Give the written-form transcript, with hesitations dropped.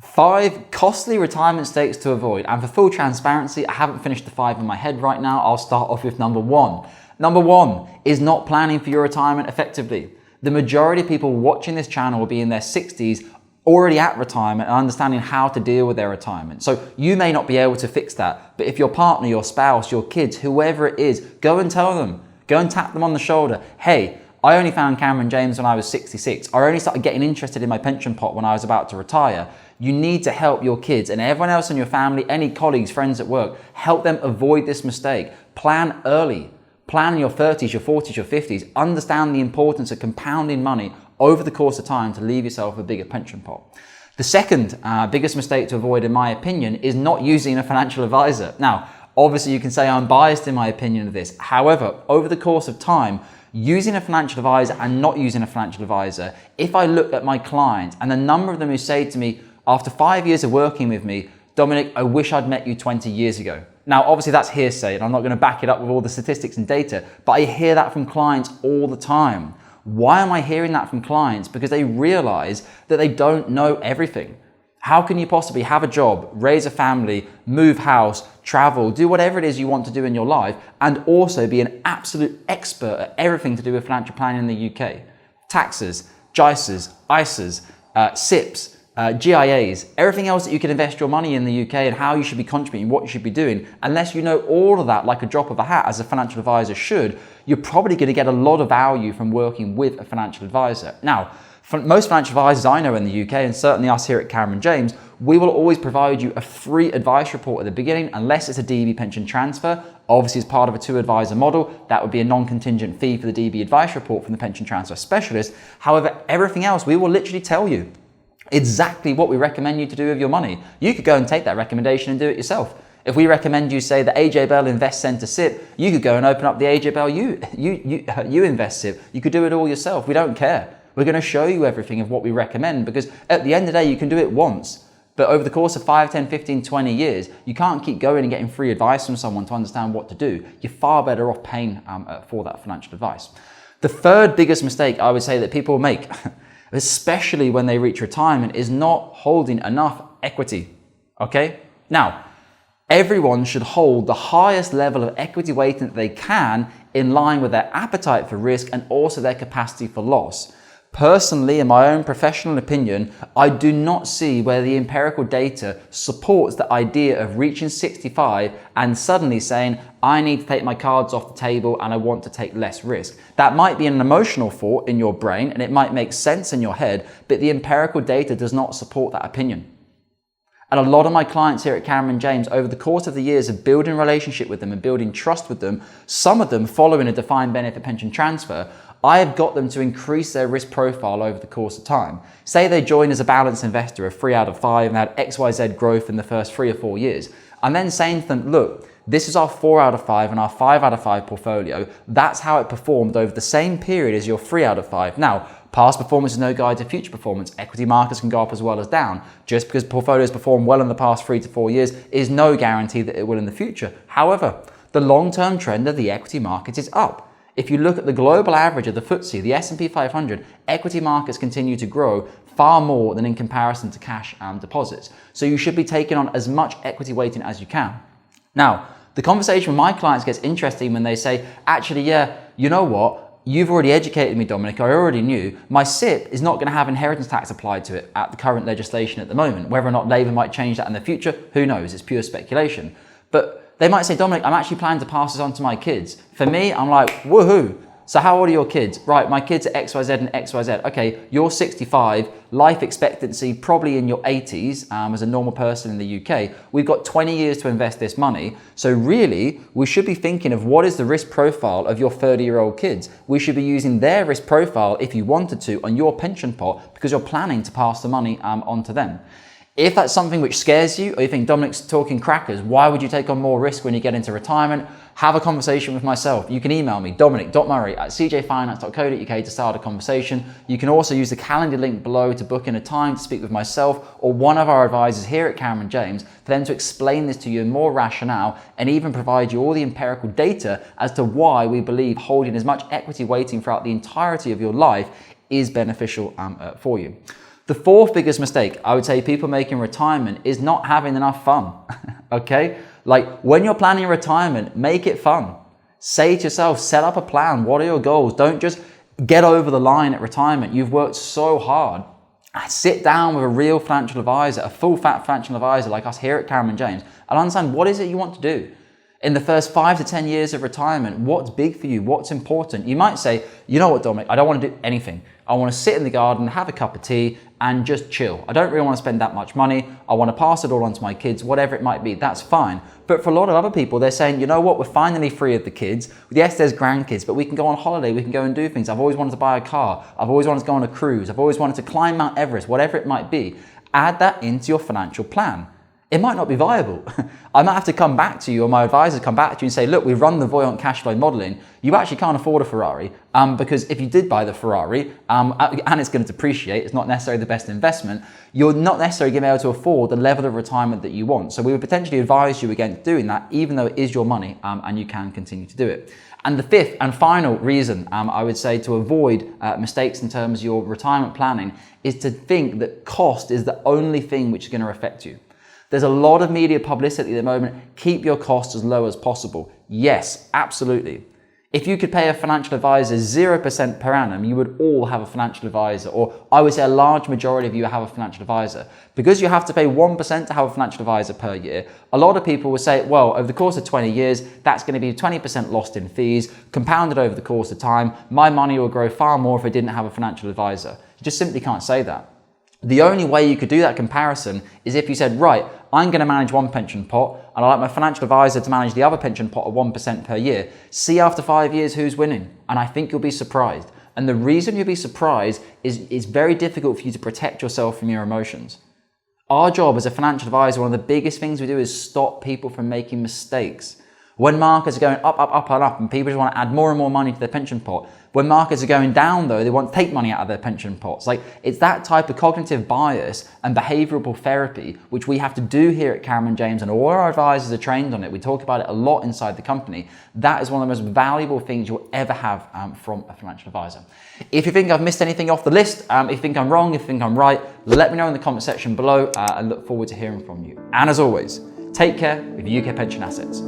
5 costly retirement mistakes to avoid. And for full transparency, I haven't finished the 5 in my head right now. I'll start off with number 1. Number 1 is not planning for your retirement effectively. The majority of people watching this channel will be in their 60s, already at retirement and understanding how to deal with their retirement. So you may not be able to fix that, but if your partner, your spouse, your kids, whoever it is, go and tell them, go and tap them on the shoulder. Hey, I only found Cameron James when I was 66. I only started getting interested in my pension pot when I was about to retire. You need to help your kids and everyone else in your family, any colleagues, friends at work, help them avoid this mistake. Plan early. Plan in your 30s, your 40s, your 50s. Understand the importance of compounding money over the course of time to leave yourself a bigger pension pot. The second biggest mistake to avoid, in my opinion, is not using a financial advisor. Now, obviously you can say I'm biased in my opinion of this. However, over the course of time, using a financial advisor and not using a financial advisor, if I look at my clients and the number of them who say to me, after 5 years of working with me, Dominic, I wish I'd met you 20 years ago. Now, obviously that's hearsay and I'm not going to back it up with all the statistics and data, but I hear that from clients all the time. Why am I hearing that from clients? Because they realize that they don't know everything. How can you possibly have a job, raise a family, move house, travel, do whatever it is you want to do in your life, and also be an absolute expert at everything to do with financial planning in the UK? Taxes, JISAs, ISAs, SIPs, GIAs, everything else that you can invest your money in the UK and how you should be contributing, what you should be doing. Unless you know all of that like a drop of a hat, as a financial advisor should, you're probably going to get a lot of value from working with a financial advisor. Now, most financial advisors I know in the UK, and certainly us here at Cameron James, we will always provide you a free advice report at the beginning, unless it's a DB pension transfer. Obviously, as part of a 2-advisor model, that would be a non-contingent fee for the DB advice report from the pension transfer specialist. However, everything else, we will literally tell you exactly what we recommend you to do with your money. You could go and take that recommendation and do it yourself. If we recommend you, say, the AJ Bell Invest Centre SIP, you could go and open up the AJ Bell You Invest SIP. You could do it all yourself. We don't care. We're going to show you everything of what we recommend, because at the end of the day, you can do it once. But over the course of 5, 10, 15, 20 years, you can't keep going and getting free advice from someone to understand what to do. You're far better off paying for that financial advice. The third biggest mistake I would say that people make, especially when they reach retirement, is not holding enough equity. Okay? Now, everyone should hold the highest level of equity weighting that they can in line with their appetite for risk and also their capacity for loss. Personally, in my own professional opinion, I do not see where the empirical data supports the idea of reaching 65 and suddenly saying, I need to take my cards off the table and I want to take less risk. That might be an emotional thought in your brain and it might make sense in your head, but the empirical data does not support that opinion. And a lot of my clients here at Cameron James, over the course of the years of building a relationship with them and building trust with them, some of them following a defined benefit pension transfer, I have got them to increase their risk profile over the course of time. Say they join as a balanced investor of 3 out of 5 and had XYZ growth in the first 3 or 4 years. I'm then saying to them, look, this is our 4 out of 5 and our 5 out of 5 portfolio. That's how it performed over the same period as your 3 out of 5. Now, past performance is no guide to future performance. Equity markets can go up as well as down. Just because portfolios perform well in the past 3 to 4 years is no guarantee that it will in the future. However, the long-term trend of the equity market is up. If you look at the global average of the FTSE, the S&P 500, equity markets continue to grow far more than in comparison to cash deposits. So you should be taking on as much equity weighting as you can. Now, the conversation with my clients gets interesting when they say, actually, yeah, you know what? You've already educated me, Dominic. I already knew. My SIP is not going to have inheritance tax applied to it at the current legislation at the moment. Whether or not Labour might change that in the future, who knows? It's pure speculation. But they might say, Dominic, I'm actually planning to pass this on to my kids. For me, I'm like, woohoo. So how old are your kids? Right, my kids are XYZ and XYZ. Okay, you're 65, life expectancy probably in your 80s as a normal person in the UK. We've got 20 years to invest this money. So really, we should be thinking of what is the risk profile of your 30-year-old kids. We should be using their risk profile, if you wanted to, on your pension pot because you're planning to pass the money on to them. If that's something which scares you, or you think Dominic's talking crackers, why would you take on more risk when you get into retirement? Have a conversation with myself. You can email me, dominic.murray@cjfinance.co.uk to start a conversation. You can also use the calendar link below to book in a time to speak with myself or one of our advisors here at Cameron James for them to explain this to you in more rationale and even provide you all the empirical data as to why we believe holding as much equity weighting throughout the entirety of your life is beneficial for you. The fourth biggest mistake I would say people make in retirement is not having enough fun. Okay? Like when you're planning retirement, make it fun. Say to yourself, set up a plan. What are your goals? Don't just get over the line at retirement. You've worked so hard. Sit down with a real financial advisor, a full fat financial advisor like us here at Cameron James, and understand what is it you want to do. In the first 5 to 10 years of retirement, what's big for you? What's important? You might say, you know what, Dominic, I don't want to do anything. I want to sit in the garden, have a cup of tea, and just chill. I don't really want to spend that much money. I want to pass it all on to my kids, whatever it might be. That's fine. But for a lot of other people, they're saying, you know what, we're finally free of the kids. Yes, there's grandkids, but we can go on holiday. We can go and do things. I've always wanted to buy a car. I've always wanted to go on a cruise. I've always wanted to climb Mount Everest, whatever it might be. Add that into your financial plan. It might not be viable. I might have to come back to you, or my advisor come back to you and say, look, we've run the Voyant cash flow modeling. You actually can't afford a Ferrari because if you did buy the Ferrari and it's going to depreciate, it's not necessarily the best investment, you're not necessarily going to be able to afford the level of retirement that you want. So we would potentially advise you against doing that, even though it is your money and you can continue to do it. And the fifth and final reason I would say to avoid mistakes in terms of your retirement planning is to think that cost is the only thing which is going to affect you. There's a lot of media publicity at the moment. Keep your costs as low as possible. Yes, absolutely. If you could pay a financial advisor 0% per annum, you would all have a financial advisor, or I would say a large majority of you have a financial advisor. Because you have to pay 1% to have a financial advisor per year, a lot of people will say, well, over the course of 20 years, that's going to be 20% lost in fees, compounded over the course of time. My money will grow far more if I didn't have a financial advisor. You just simply can't say that. The only way you could do that comparison is if you said, right, I'm going to manage one pension pot and I'd like my financial advisor to manage the other pension pot at 1% per year. See after 5 years who's winning. And I think you'll be surprised. And the reason you'll be surprised is it's very difficult for you to protect yourself from your emotions. Our job as a financial advisor, one of the biggest things we do is stop people from making mistakes. When markets are going up, up, up and up and people just want to add more and more money to their pension pot. When markets are going down though, they want to take money out of their pension pots. Like it's that type of cognitive bias and behavioral therapy, which we have to do here at Cameron James, and all our advisors are trained on it. We talk about it a lot inside the company. That is one of the most valuable things you'll ever have from a financial advisor. If you think I've missed anything off the list, if you think I'm wrong, if you think I'm right, let me know in the comment section below and look forward to hearing from you. And as always, take care of your UK pension assets.